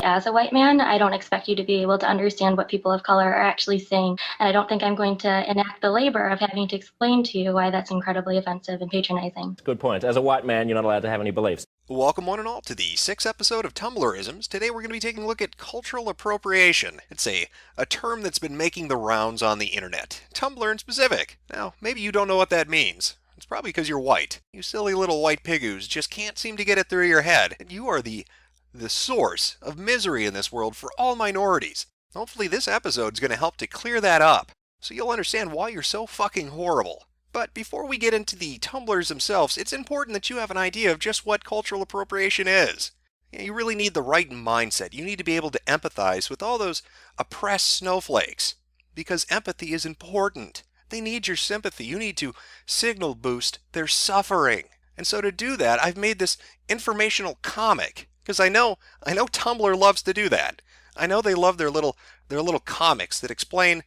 as a white man, I don't expect you to be able to understand what people of color are actually saying. And I don't think I'm going to enact the labor of having to explain to you why that's incredibly offensive and patronizing. Good point. As a white man, you're not allowed to have any beliefs. Welcome one and all to the 6th episode of Tumblrisms. Today we're going to be taking a look at cultural appropriation. It's a term that's been making the rounds on the internet. Tumblr in specific. Now, maybe you don't know what that means. It's probably because you're white. You silly little white piggoos just can't seem to get it through your head. And you are the source of misery in this world for all minorities. Hopefully this episode's going to help to clear that up, so you'll understand why you're so fucking horrible. But before we get into the tumblers themselves, it's important that you have an idea of just what cultural appropriation is. You really need the right mindset. You need to be able to empathize with all those oppressed snowflakes, because empathy is important. They need your sympathy. You need to signal boost their suffering. And so to do that, I've made this informational comic, because I know Tumblr loves to do that. I know they love their little comics that explain,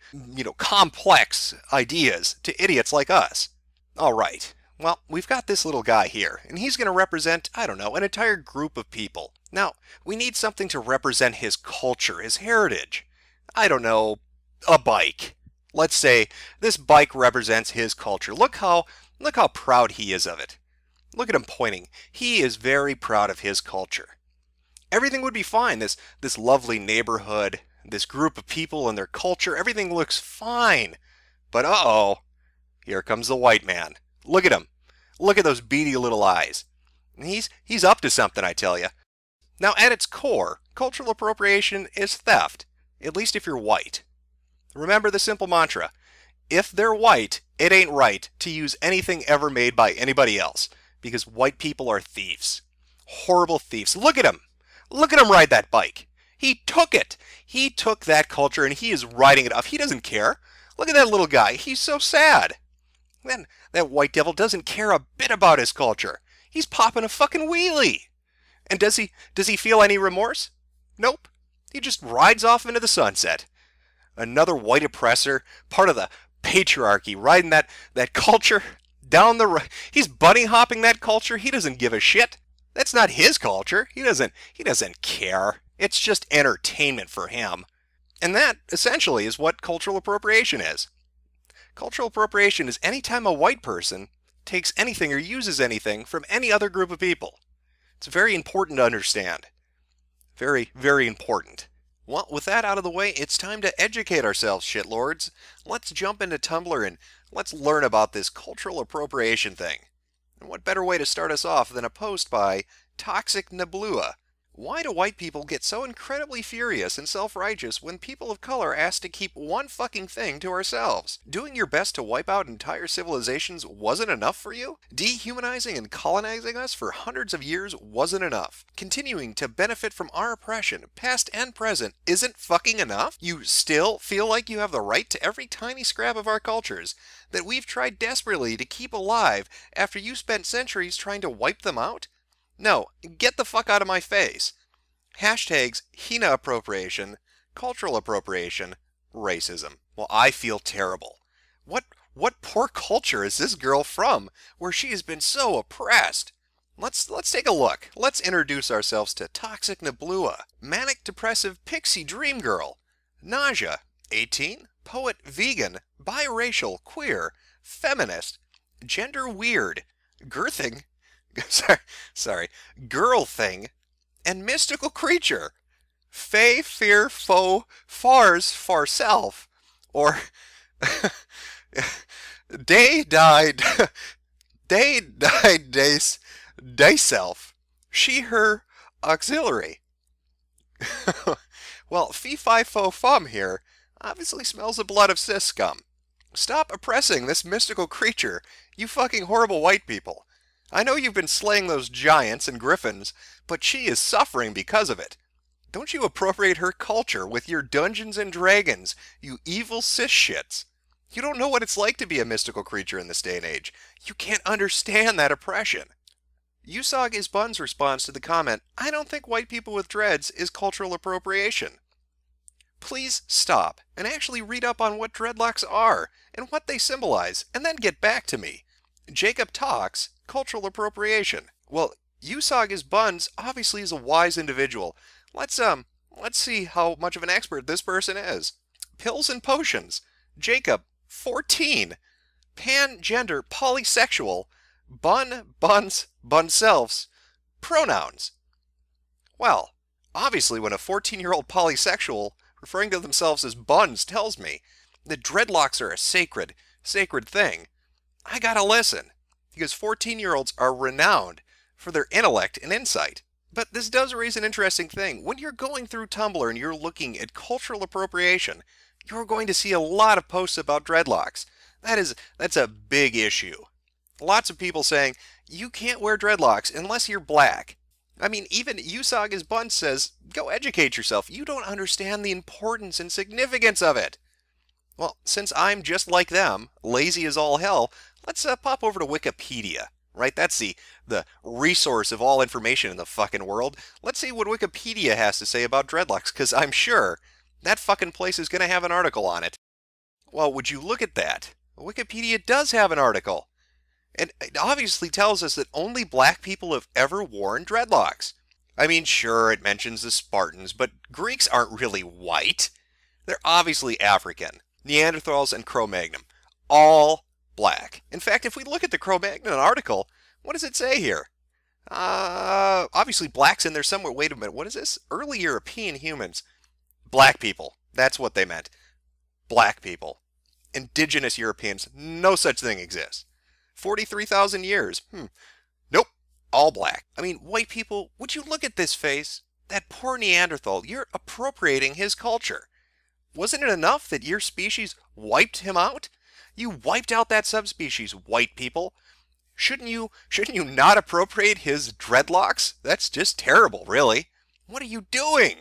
complex ideas to idiots like us. All right. Well, we've got this little guy here, and he's going to represent, an entire group of people. Now, we need something to represent his culture, his heritage. I don't know, a bike. Let's say this bike represents his culture. Look how proud he is of it. Look at him pointing. He is very proud of his culture. Everything would be fine. This lovely neighborhood, this group of people and their culture, everything looks fine. But uh-oh, here comes the white man. Look at him. Look at those beady little eyes. He's up to something, I tell you. Now, at its core, cultural appropriation is theft, at least if you're white. Remember the simple mantra: if they're white, it ain't right to use anything ever made by anybody else, because white people are thieves. Horrible thieves. Look at him. Look at him ride that bike. He took it. He took that culture and he is riding it off. He doesn't care. Look at that little guy. He's so sad. Then that white devil doesn't care a bit about his culture. He's popping a fucking wheelie. And does he feel any remorse? Nope. He just rides off into the sunset. Another white oppressor, part of the patriarchy, riding that culture down the road. He's bunny hopping that culture. He doesn't give a shit. That's not his culture. He doesn't care. It's just entertainment for him. And that, essentially, is what cultural appropriation is. Cultural appropriation is any time a white person takes anything or uses anything from any other group of people. It's very important to understand. Very, very important. Well, with that out of the way, it's time to educate ourselves, shitlords. Let's jump into Tumblr and let's learn about this cultural appropriation thing. And what better way to start us off than a post by Toxic Neblua? Why do white people get so incredibly furious and self-righteous when people of color ask to keep one fucking thing to ourselves? Doing your best to wipe out entire civilizations wasn't enough for you? Dehumanizing and colonizing us for hundreds of years wasn't enough? Continuing to benefit from our oppression, past and present, isn't fucking enough? You still feel like you have the right to every tiny scrap of our cultures that we've tried desperately to keep alive after you spent centuries trying to wipe them out? No, get the fuck out of my face. Hashtags Hina appropriation, cultural appropriation, racism. Well, I feel terrible. What poor culture is this girl from, where she has been so oppressed? Let's take a look. Let's introduce ourselves to Toxic Neblua, manic depressive pixie dream girl, Nausea, 18, poet, vegan, biracial, queer, feminist, gender weird, girthing, sorry, girl thing, and mystical creature. Fey, fear, foe, fars, far self, or day died, day self, she, her, auxiliary. Well, fee, fi, fo, fum here obviously smells the blood of cis scum. Stop oppressing this mystical creature, you fucking horrible white people. I know you've been slaying those giants and griffins, but she is suffering because of it. Don't you appropriate her culture with your Dungeons and Dragons, you evil cis shits. You don't know what it's like to be a mystical creature in this day and age. You can't understand that oppression. Usog is Bun's response to the comment, "I don't think white people with dreads is cultural appropriation." Please stop and actually read up on what dreadlocks are and what they symbolize, and then get back to me. Jacob talks cultural appropriation. Well, Usog is Buns obviously is a wise individual. Let's Let's see how much of an expert this person is. Pills and potions. Jacob, 14. Pan-gender, polysexual. Bun, buns, bunselfs. Pronouns. Well, obviously when a 14-year-old polysexual referring to themselves as buns tells me that dreadlocks are a sacred thing, I gotta listen, because 14-year-olds are renowned for their intellect and insight. But this does raise an interesting thing. When you're going through Tumblr and you're looking at cultural appropriation, you're going to see a lot of posts about dreadlocks. That's a big issue. Lots of people saying, you can't wear dreadlocks unless you're black. I mean, even Usaga's Bun says, go educate yourself. You don't understand the importance and significance of it. Well, since I'm just like them, lazy as all hell, let's pop over to Wikipedia. Right? That's the resource of all information in the fucking world. Let's see what Wikipedia has to say about dreadlocks, because I'm sure that fucking place is going to have an article on it. Well, would you look at that? Wikipedia does have an article. And it obviously tells us that only black people have ever worn dreadlocks. I mean, sure, it mentions the Spartans, but Greeks aren't really white. They're obviously African. Neanderthals and Cro-Magnon. All black. In fact, if we look at the Cro-Magnon article, what does it say here? Obviously black's in there somewhere. Wait a minute, what is this? Early European humans. Black people. That's what they meant. Black people. Indigenous Europeans. No such thing exists. 43,000 years. Nope. All black. I mean, white people, would you look at this face? That poor Neanderthal, you're appropriating his culture. Wasn't it enough that your species wiped him out? You wiped out that subspecies, white people. Shouldn't you not appropriate his dreadlocks? That's just terrible, really. What are you doing?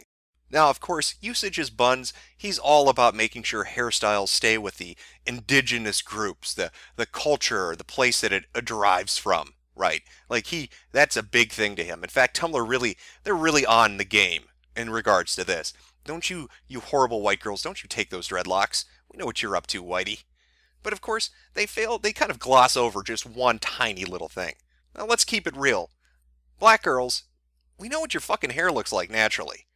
Now, of course, Usage as Buns, he's all about making sure hairstyles stay with the indigenous groups, the culture, the place that it derives from, right? Like that's a big thing to him. In fact, they're really on the game in regards to this. Don't you horrible white girls, don't you take those dreadlocks. We know what you're up to, whitey. But of course, they kind of gloss over just one tiny little thing. Now let's keep it real. Black girls, we know what your fucking hair looks like naturally.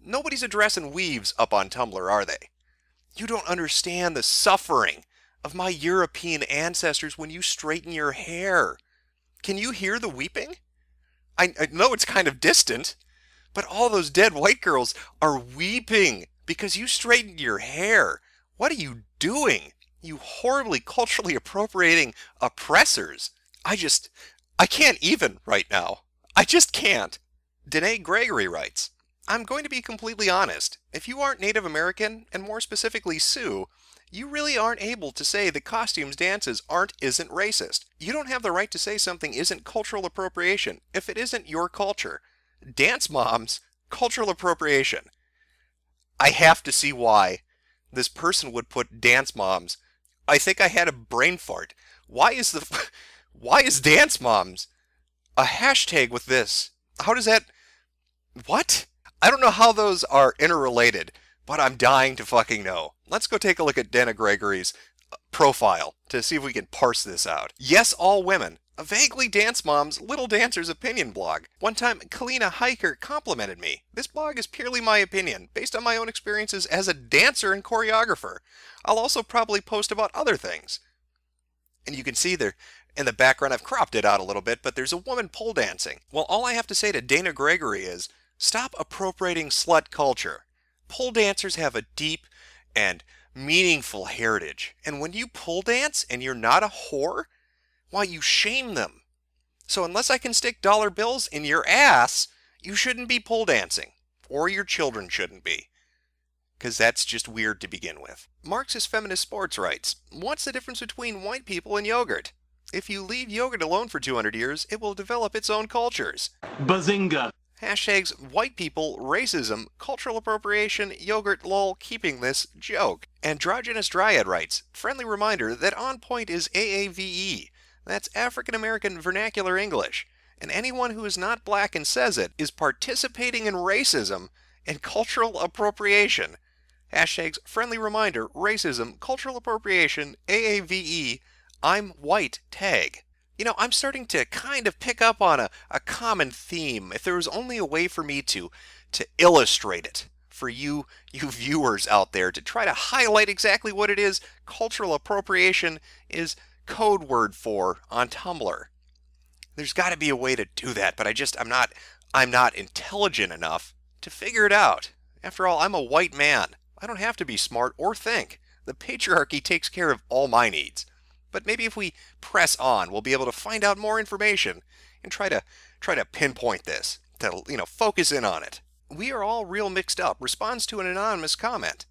Nobody's addressing weaves up on Tumblr, are they? You don't understand the suffering of my European ancestors when you straighten your hair. Can you hear the weeping? I know it's kind of distant, but all those dead white girls are weeping because you straightened your hair. What are you doing? You horribly culturally appropriating oppressors. I can't even right now. I just can't. Danae Gregory writes, I'm going to be completely honest. If you aren't Native American, and more specifically Sioux, you really aren't able to say that costumes, dances isn't racist. You don't have the right to say something isn't cultural appropriation if it isn't your culture. Dance moms, cultural appropriation. I have to see why this person would put dance moms. I think I had a brain fart. Why is dance moms a hashtag with this? How does that... What? I don't know how those are interrelated, but I'm dying to fucking know. Let's go take a look at Dana Gregory's profile to see if we can parse this out. Yes, all women. A vaguely dance mom's Little Dancer's opinion blog. One time, Kalina Hiker complimented me. This blog is purely my opinion, based on my own experiences as a dancer and choreographer. I'll also probably post about other things. And you can see there in the background, I've cropped it out a little bit, but there's a woman pole dancing. Well, all I have to say to Dana Gregory is, stop appropriating slut culture. Pole dancers have a deep and meaningful heritage. And when you pole dance and you're not a whore, why, you shame them. So unless I can stick dollar bills in your ass, you shouldn't be pole dancing. Or your children shouldn't be. Because that's just weird to begin with. Marxist Feminist Sports writes, what's the difference between white people and yogurt? If you leave yogurt alone for 200 years, it will develop its own cultures. Bazinga! Hashtags white people, racism, cultural appropriation, yogurt, lol, keeping this joke. Androgynous Dryad writes, friendly reminder that on point is AAVE. That's African American Vernacular English. And anyone who is not black and says it is participating in racism and cultural appropriation. Hashtags friendly reminder, racism, cultural appropriation, AAVE, I'm white tag. I'm starting to kind of pick up on a common theme. If there was only a way for me to illustrate it for you viewers out there to try to highlight exactly what it is cultural appropriation is code word for on Tumblr. There's got to be a way to do that, but I'm not intelligent enough to figure it out. After all, I'm a white man. I don't have to be smart or think. The patriarchy takes care of all my needs. But maybe if we press on, we'll be able to find out more information and try to pinpoint this, to focus in on it. We are all real mixed up responds to an anonymous comment.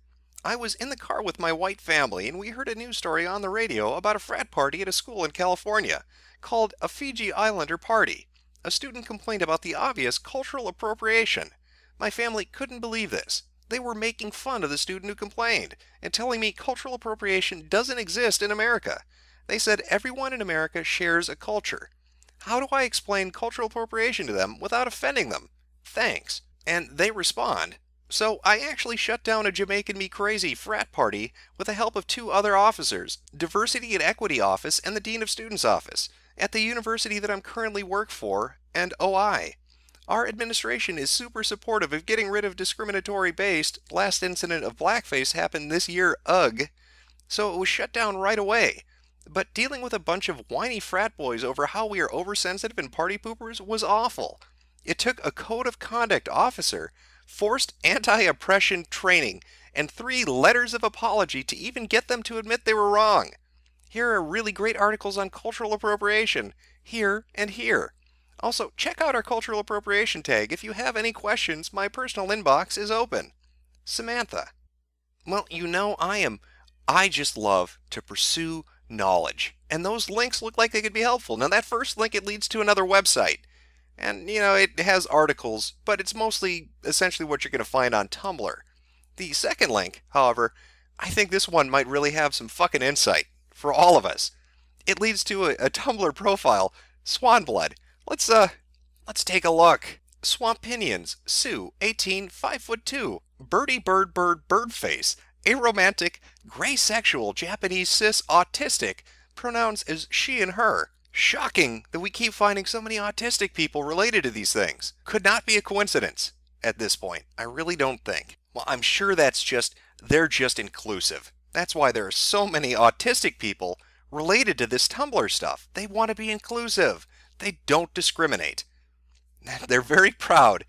I was in the car with my white family and we heard a news story on the radio about a frat party at a school in California called a Fiji Islander party. A student complained about the obvious cultural appropriation. My family couldn't believe this. They were making fun of the student who complained and telling me cultural appropriation doesn't exist in America. They said everyone in America shares a culture. How do I explain cultural appropriation to them without offending them? Thanks. And they respond. So I actually shut down a Jamaican Me Crazy frat party with the help of 2 other officers, Diversity and Equity Office and the Dean of Students Office, at the university that I'm currently work for, and OI. Our administration is super supportive of getting rid of discriminatory based. Last incident of blackface happened this year, ugh. So it was shut down right away. But dealing with a bunch of whiny frat boys over how we are oversensitive and party poopers was awful. It took a code of conduct officer, forced anti-oppression training, and 3 letters of apology to even get them to admit they were wrong. Here are really great articles on cultural appropriation, here and here. Also, check out our cultural appropriation tag. If you have any questions, my personal inbox is open. Samantha. Well, I just love to pursue knowledge. And those links look like they could be helpful. Now that first link, it leads to another website. And, it has articles, but it's mostly essentially what you're going to find on Tumblr. The second link, however, I think this one might really have some fucking insight for all of us. It leads to a Tumblr profile, Swanblood. Let's take a look. Swampinions, Sue, 18, 5'2", Birdie Bird Bird Birdface, aromantic, gray sexual, Japanese cis autistic, pronouns as she and her. Shocking that we keep finding so many autistic people related to these things. Could not be a coincidence at this point. I really don't think. Well, I'm sure they're just inclusive. That's why there are so many autistic people related to this Tumblr stuff. They want to be inclusive. They don't discriminate. They're very proud.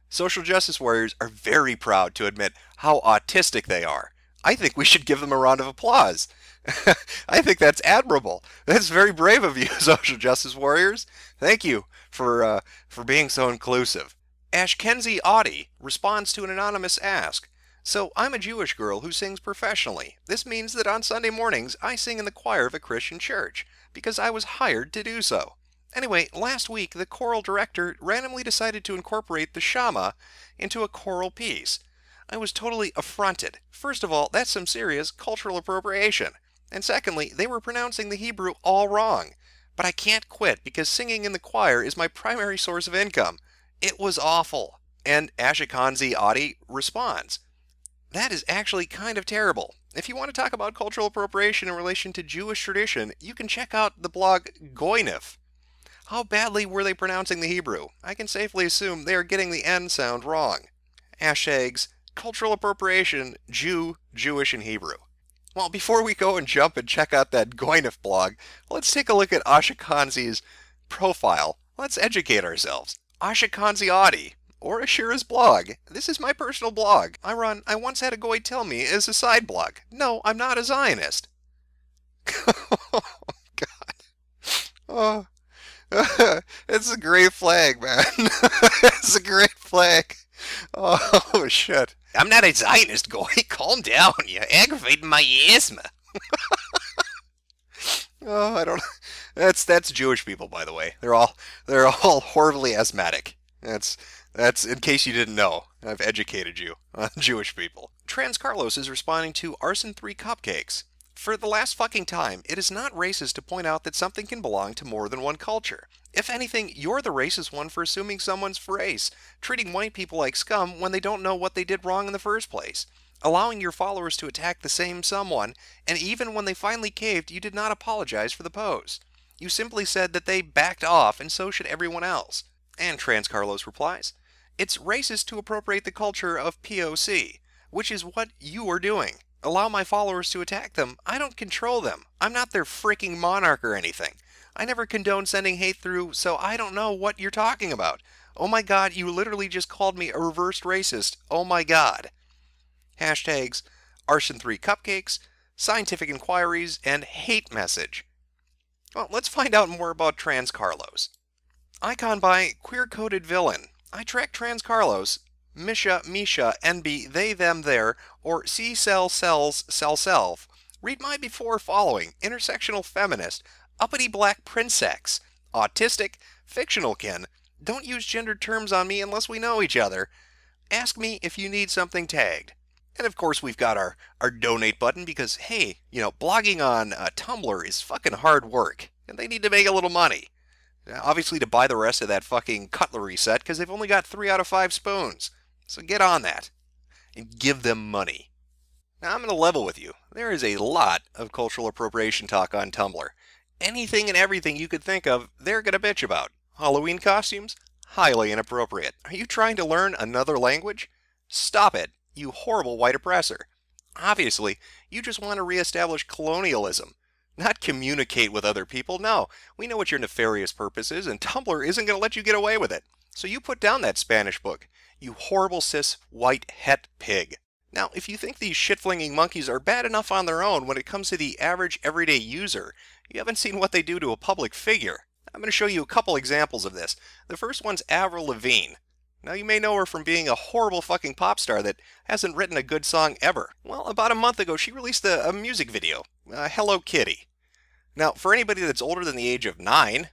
Social justice warriors are very proud to admit how autistic they are. I think we should give them a round of applause. I think that's admirable. That's very brave of you, social justice warriors. Thank you for being so inclusive. Ashkenzie Audie responds to an anonymous ask. So I'm a Jewish girl who sings professionally. This means that on Sunday mornings I sing in the choir of a Christian church because I was hired to do so. Anyway, last week the choral director randomly decided to incorporate the Shama into a choral piece. I was totally affronted. First of all, that's some serious cultural appropriation. And secondly, they were pronouncing the Hebrew all wrong. But I can't quit because singing in the choir is my primary source of income. It was awful. And Ashikanzi Adi responds, that is actually kind of terrible. If you want to talk about cultural appropriation in relation to Jewish tradition, you can check out the blog Goynef. How badly were they pronouncing the Hebrew? I can safely assume they are getting the N sound wrong. Hashtags cultural appropriation, Jew, Jewish, and Hebrew. Well, before we go and jump and check out that Goynef blog, let's take a look at Ashikanzi's profile. Let's educate ourselves. Ashikanzi Adi, or Ashira's blog. This is my personal blog. I once had a goy tell me as a side blog. No, I'm not a Zionist. Oh, God. Oh. It's a great flag, man. It's a great flag. Oh, shit. I'm not a Zionist, goy. Calm down. You're aggravating my asthma. Oh, I don't. That's Jewish people, by the way. They're all horribly asthmatic. That's in case you didn't know. I've educated you on Jewish people. Trans Carlos is responding to Arson 3 Cupcakes. For the last fucking time, it is not racist to point out that something can belong to more than one culture. If anything, you're the racist one for assuming someone's race, treating white people like scum when they don't know what they did wrong in the first place, allowing your followers to attack the same someone, and even when they finally caved, you did not apologize for the pose. You simply said that they backed off, and so should everyone else. And Trans Carlos replies, it's racist to appropriate the culture of POC, which is what you are doing. Allow my followers to attack them. I don't control them. I'm not their freaking monarch or anything. I never condone sending hate through, so I don't know what you're talking about. Oh my god, you literally just called me a reversed racist. Oh my god. Hashtags Arson3 Cupcakes, Scientific Inquiries, and Hate Message. Well, let's find out more about Trans Carlos. Icon by Queer-Coded Villain. I track Trans Carlos, Misha, NB, they, them, their, or C cell cells, cell self. Read my before following, intersectional feminist, uppity black princex, autistic, fictional kin, don't use gendered terms on me unless we know each other. Ask me if you need something tagged. And of course we've got our donate button because, hey, blogging on Tumblr is fucking hard work, and they need to make a little money. Obviously to buy the rest of that fucking cutlery set because they've only got 3 out of 5 spoons. So get on that and give them money. Now I'm going to level with you. There is a lot of cultural appropriation talk on Tumblr. Anything and everything you could think of, they're going to bitch about. Halloween costumes? Highly inappropriate. Are you trying to learn another language? Stop it, you horrible white oppressor. Obviously, you just want to reestablish colonialism. Not communicate with other people. No, we know what your nefarious purpose is, and Tumblr isn't going to let you get away with it. So you put down that Spanish book, you horrible cis white het pig. Now, if you think these shit-flinging monkeys are bad enough on their own when it comes to the average everyday user, you haven't seen what they do to a public figure. I'm going to show you a couple examples of this. The first one's Avril Lavigne. Now, you may know her from being a horrible fucking pop star that hasn't written a good song ever. Well, about a month ago, she released a music video, Hello Kitty. Now, for anybody that's older than the age of 9,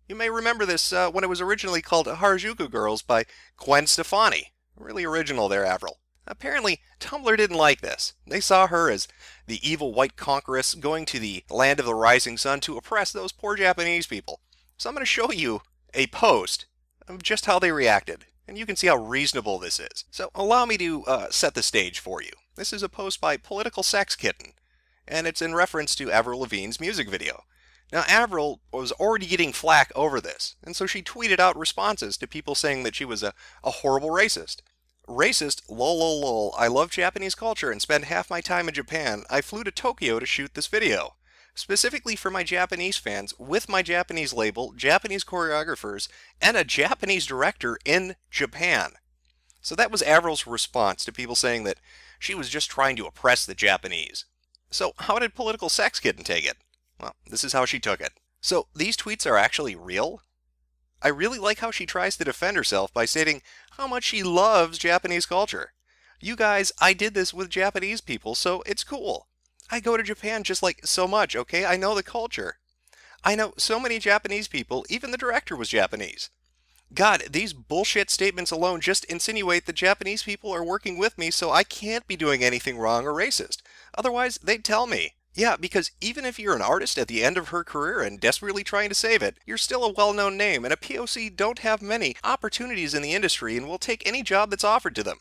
you may remember this when it was originally called Harajuku Girls by Gwen Stefani. Really original there, Avril. Apparently, Tumblr didn't like this. They saw her as the evil white conqueress going to the land of the rising sun to oppress those poor Japanese people. So I'm going to show you a post of just how they reacted, and you can see how reasonable this is. So allow me to set the stage for you. This is a post by Political Sex Kitten, and it's in reference to Avril Lavigne's music video. Now, Avril was already getting flack over this, and so she tweeted out responses to people saying that she was a horrible racist. Racist, lol lol lol, I love Japanese culture and spend half my time in Japan. I flew to Tokyo to shoot this video. Specifically for my Japanese fans, with my Japanese label, Japanese choreographers, and a Japanese director in Japan. So that was Avril's response to people saying that she was just trying to oppress the Japanese. So how did Political Sex Kitten take it? Well, this is how she took it. So these tweets are actually real? I really like how she tries to defend herself by stating how much she loves Japanese culture. You guys, I did this with Japanese people, so it's cool. I go to Japan just like so much, okay? I know the culture. I know so many Japanese people, even the director was Japanese. God, these bullshit statements alone just insinuate that Japanese people are working with me, so I can't be doing anything wrong or racist. Otherwise, they'd tell me. Yeah, because even if you're an artist at the end of her career and desperately trying to save it, you're still a well-known name, and a POC don't have many opportunities in the industry and will take any job that's offered to them.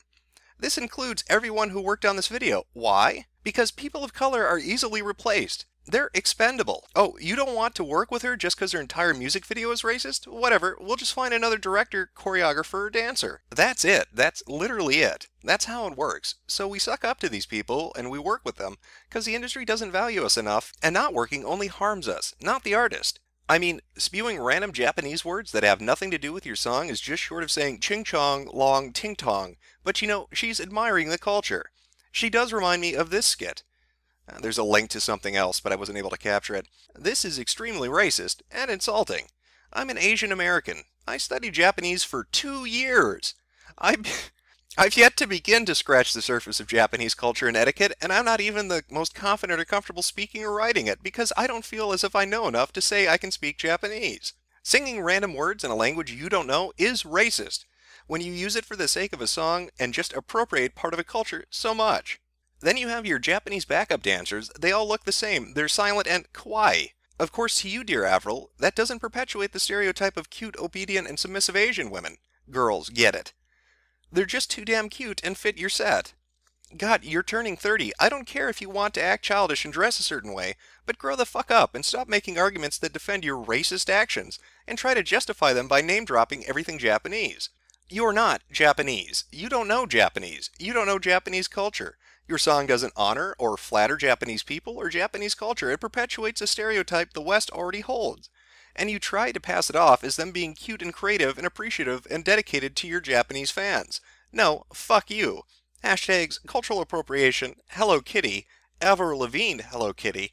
This includes everyone who worked on this video. Why? Because people of color are easily replaced. They're expendable. Oh, you don't want to work with her just because her entire music video is racist? Whatever, we'll just find another director, choreographer, or dancer. That's it. That's literally it. That's how it works. So we suck up to these people and we work with them because the industry doesn't value us enough, and not working only harms us, not the artist. I mean, spewing random Japanese words that have nothing to do with your song is just short of saying ching chong, long, ting tong. But she's admiring the culture. She does remind me of this skit. There's a link to something else, but I wasn't able to capture it. This is extremely racist and insulting. I'm an Asian American. I studied Japanese for 2 years. I've yet to begin to scratch the surface of Japanese culture and etiquette, and I'm not even the most confident or comfortable speaking or writing it, because I don't feel as if I know enough to say I can speak Japanese. Singing random words in a language you don't know is racist, when you use it for the sake of a song and just appropriate part of a culture so much. Then you have your Japanese backup dancers. They all look the same. They're silent and kawaii. Of course, to you, dear Avril, that doesn't perpetuate the stereotype of cute, obedient, and submissive Asian women. Girls, get it. They're just too damn cute and fit your set. God, you're turning 30. I don't care if you want to act childish and dress a certain way, but grow the fuck up and stop making arguments that defend your racist actions and try to justify them by name dropping everything Japanese. You're not Japanese. You don't know Japanese. You don't know Japanese culture. Your song doesn't honor or flatter Japanese people or Japanese culture. It perpetuates a stereotype the West already holds. And you try to pass it off as them being cute and creative and appreciative and dedicated to your Japanese fans. No, fuck you. Hashtags cultural appropriation, Hello Kitty, Avril Lavigne Hello Kitty,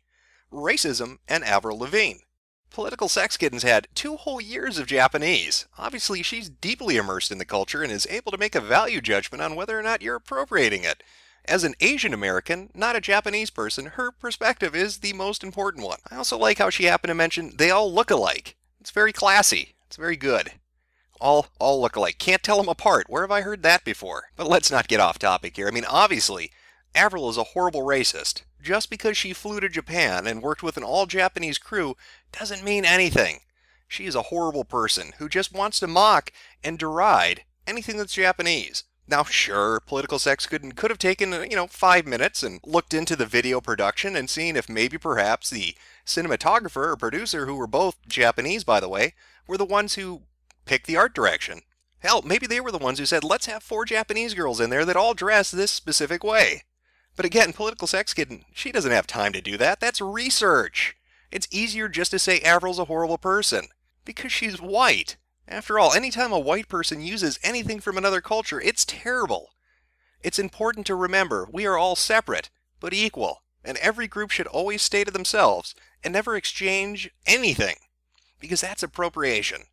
racism, and Avril Lavigne. Political Sex Kitten's had 2 whole years of Japanese. Obviously, she's deeply immersed in the culture and is able to make a value judgment on whether or not you're appropriating it. As an Asian American, not a Japanese person, her perspective is the most important one. I also like how she happened to mention they all look alike. It's very classy. It's very good. All look alike. Can't tell them apart. Where have I heard that before? But let's not get off topic here. I mean, obviously, Avril is a horrible racist. Just because she flew to Japan and worked with an all-Japanese crew doesn't mean anything. She is a horrible person who just wants to mock and deride anything that's Japanese. Now, sure, Political Sex could have taken, 5 minutes and looked into the video production and seen if maybe perhaps the cinematographer or producer, who were both Japanese, by the way, were the ones who picked the art direction. Hell, maybe they were the ones who said, let's have 4 Japanese girls in there that all dress this specific way. But again, Political Sex Kitten, she doesn't have time to do that. That's research. It's easier just to say Avril's a horrible person. Because she's white. After all, anytime a white person uses anything from another culture, it's terrible. It's important to remember we are all separate, but equal, and every group should always stay to themselves and never exchange anything, because that's appropriation.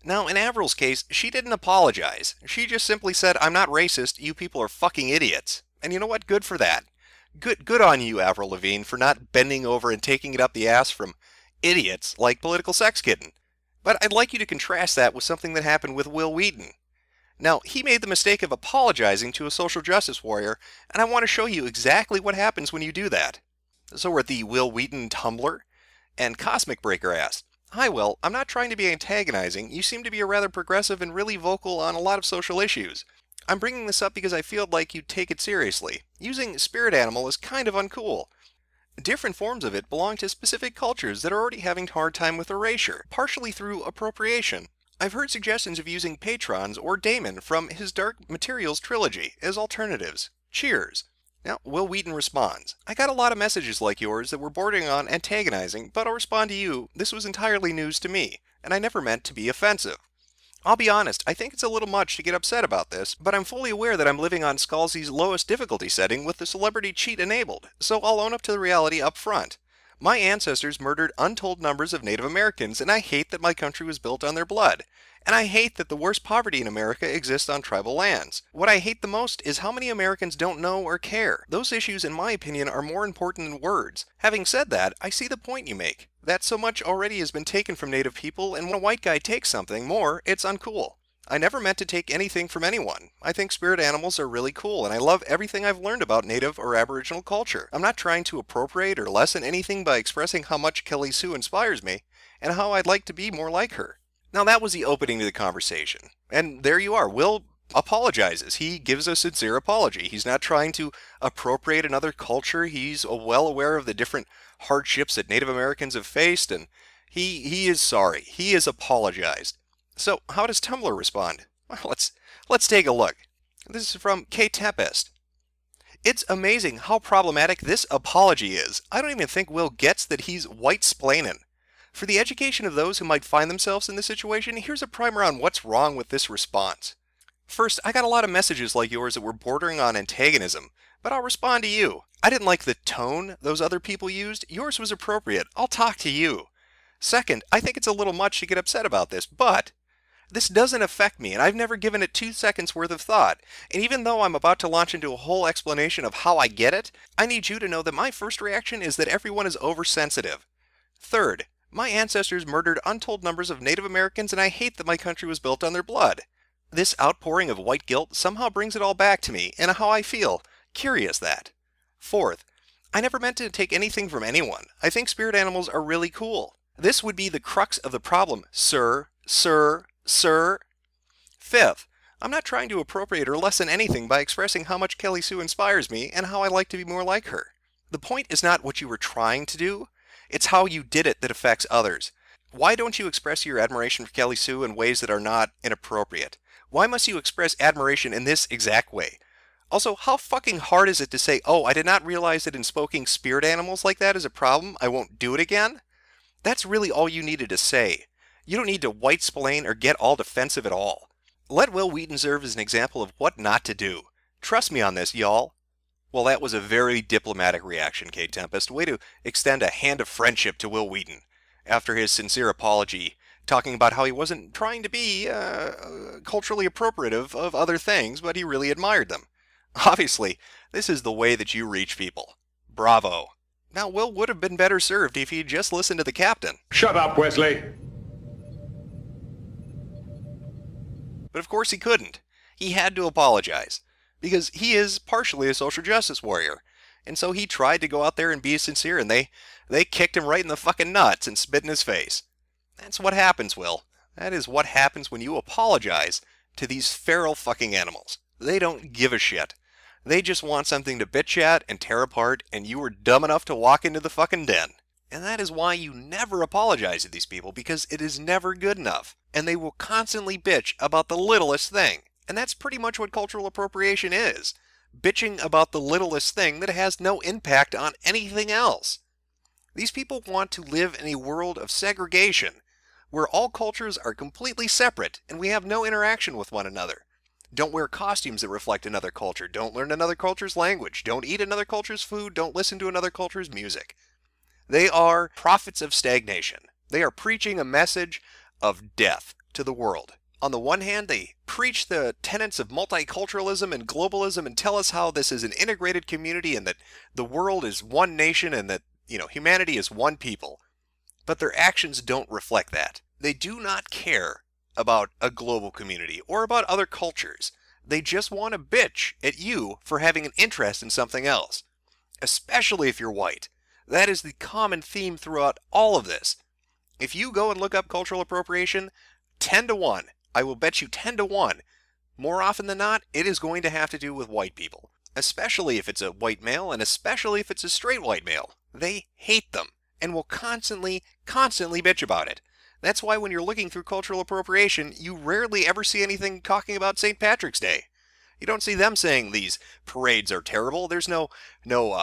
Now, in Avril's case, she didn't apologize. She just simply said, I'm not racist, you people are fucking idiots. And you know what? Good for that. Good on you, Avril Lavigne, for not bending over and taking it up the ass from idiots like Political Sex Kitten. But I'd like you to contrast that with something that happened with Will Wheaton. Now, he made the mistake of apologizing to a social justice warrior, and I want to show you exactly what happens when you do that. So we're at the Will Wheaton Tumblr, and Cosmic Breaker asked, Hi Will, I'm not trying to be antagonizing, you seem to be a rather progressive and really vocal on a lot of social issues. I'm bringing this up because I feel like you take it seriously. Using spirit animal is kind of uncool. Different forms of it belong to specific cultures that are already having a hard time with erasure, partially through appropriation. I've heard suggestions of using patrons or daemon from his Dark Materials trilogy as alternatives. Cheers. Now, Will Wheaton responds, I got a lot of messages like yours that were bordering on antagonizing, but I'll respond to you, this was entirely news to me, and I never meant to be offensive. I'll be honest, I think it's a little much to get upset about this, but I'm fully aware that I'm living on Scalzi's lowest difficulty setting with the celebrity cheat enabled, so I'll own up to the reality up front. My ancestors murdered untold numbers of Native Americans, and I hate that my country was built on their blood. And I hate that the worst poverty in America exists on tribal lands. What I hate the most is how many Americans don't know or care. Those issues, in my opinion, are more important than words. Having said that, I see the point you make. That so much already has been taken from Native people, and when a white guy takes something more, it's uncool. I never meant to take anything from anyone. I think spirit animals are really cool, and I love everything I've learned about Native or Aboriginal culture. I'm not trying to appropriate or lessen anything by expressing how much Kelly Sue inspires me, and how I'd like to be more like her. Now that was the opening to the conversation. And there you are. Will apologizes. He gives a sincere apology. He's not trying to appropriate another culture. He's well aware of the different hardships that Native Americans have faced, and he is sorry. He has apologized. So how does Tumblr respond? Well, let's take a look. This is from K Tempest. It's amazing how problematic this apology is. I don't even think Will gets that he's white-splaining. For the education of those who might find themselves in this situation, here's a primer on what's wrong with this response. First, I got a lot of messages like yours that were bordering on antagonism, but I'll respond to you. I didn't like the tone those other people used. Yours was appropriate. I'll talk to you. Second, I think it's a little much to get upset about this, but this doesn't affect me, and I've never given it 2 seconds worth of thought. And even though I'm about to launch into a whole explanation of how I get it, I need you to know that my first reaction is that everyone is oversensitive. Third, my ancestors murdered untold numbers of Native Americans, and I hate that my country was built on their blood. This outpouring of white guilt somehow brings it all back to me, and how I feel. Curious that. Fourth, I never meant to take anything from anyone. I think spirit animals are really cool. This would be the crux of the problem, sir. Fifth, I'm not trying to appropriate or lessen anything by expressing how much Kelly Sue inspires me and how I like to be more like her. The point is not what you were trying to do, it's how you did it that affects others. Why don't you express your admiration for Kelly Sue in ways that are not inappropriate? Why must you express admiration in this exact way? Also, how fucking hard is it to say, oh, I did not realize that invoking spirit animals like that is a problem, I won't do it again? That's really all you needed to say. You don't need to white-splain or get all defensive at all. Let Will Wheaton serve as an example of what not to do. Trust me on this, y'all. Well, that was a very diplomatic reaction, Kate Tempest. Way to extend a hand of friendship to Will Wheaton after his sincere apology, talking about how he wasn't trying to be culturally appropriative of other things, but he really admired them. Obviously, this is the way that you reach people. Bravo. Now, Will would have been better served if he'd just listened to the captain. Shut up, Wesley. But of course he couldn't. He had to apologize, because he is partially a social justice warrior. And so he tried to go out there and be sincere, and they kicked him right in the fucking nuts and spit in his face. That's what happens, Will. That is what happens when you apologize to these feral fucking animals. They don't give a shit. They just want something to bitch at and tear apart, and you were dumb enough to walk into the fucking den. And that is why you never apologize to these people, because it is never good enough. And they will constantly bitch about the littlest thing. And that's pretty much what cultural appropriation is. Bitching about the littlest thing that has no impact on anything else. These people want to live in a world of segregation, where all cultures are completely separate and we have no interaction with one another. Don't wear costumes that reflect another culture. Don't learn another culture's language. Don't eat another culture's food. Don't listen to another culture's music. They are prophets of stagnation. They are preaching a message of death to the world. On the one hand, they preach the tenets of multiculturalism and globalism and tell us how this is an integrated community and that the world is one nation and that, humanity is one people. But their actions don't reflect that. They do not care about a global community or about other cultures. They just want to bitch at you for having an interest in something else. Especially if you're white. That is the common theme throughout all of this. If you go and look up cultural appropriation, 10 to 1, I will bet you 10 to 1, more often than not, it is going to have to do with white people. Especially if it's a white male, and especially if it's a straight white male. They hate them, and will constantly bitch about it. That's why when you're looking through cultural appropriation, you rarely ever see anything talking about St. Patrick's Day. You don't see them saying these parades are terrible. There's no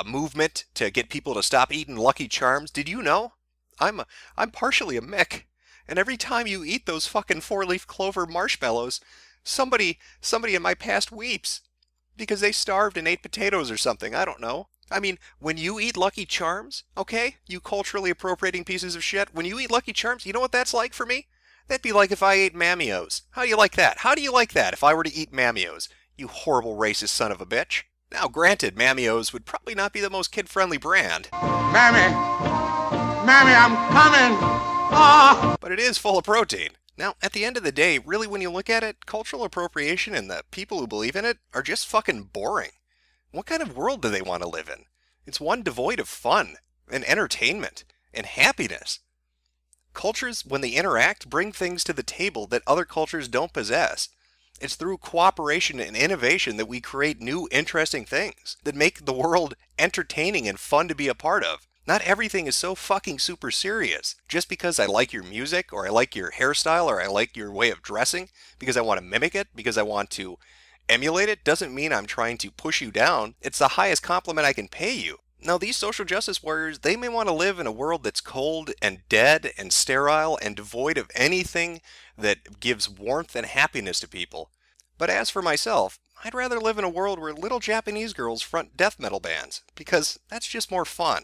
movement to get people to stop eating Lucky Charms. Did you know? I'm partially a Mick, and every time you eat those fucking four-leaf clover marshmallows, somebody in my past weeps because they starved and ate potatoes or something. I don't know. I mean, when you eat Lucky Charms, okay, you culturally appropriating pieces of shit, when you eat Lucky Charms, you know what that's like for me? That'd be like if I ate Mammios. How do you like that? How do you like that if I were to eat Mammios? You horrible racist son of a bitch. Now, granted, Mammios would probably not be the most kid-friendly brand. Mammy! Mammy, I'm coming! Ah! But it is full of protein. Now, at the end of the day, really when you look at it, cultural appropriation and the people who believe in it are just fucking boring. What kind of world do they want to live in? It's one devoid of fun, and entertainment, and happiness. Cultures, when they interact, bring things to the table that other cultures don't possess. It's through cooperation and innovation that we create new, interesting things that make the world entertaining and fun to be a part of. Not everything is so fucking super serious. Just because I like your music, or I like your hairstyle, or I like your way of dressing, because I want to mimic it, because I want to emulate it, doesn't mean I'm trying to push you down. It's the highest compliment I can pay you. Now, these social justice warriors, they may want to live in a world that's cold and dead and sterile and devoid of anything that gives warmth and happiness to people. But as for myself, I'd rather live in a world where little Japanese girls front death metal bands, because that's just more fun.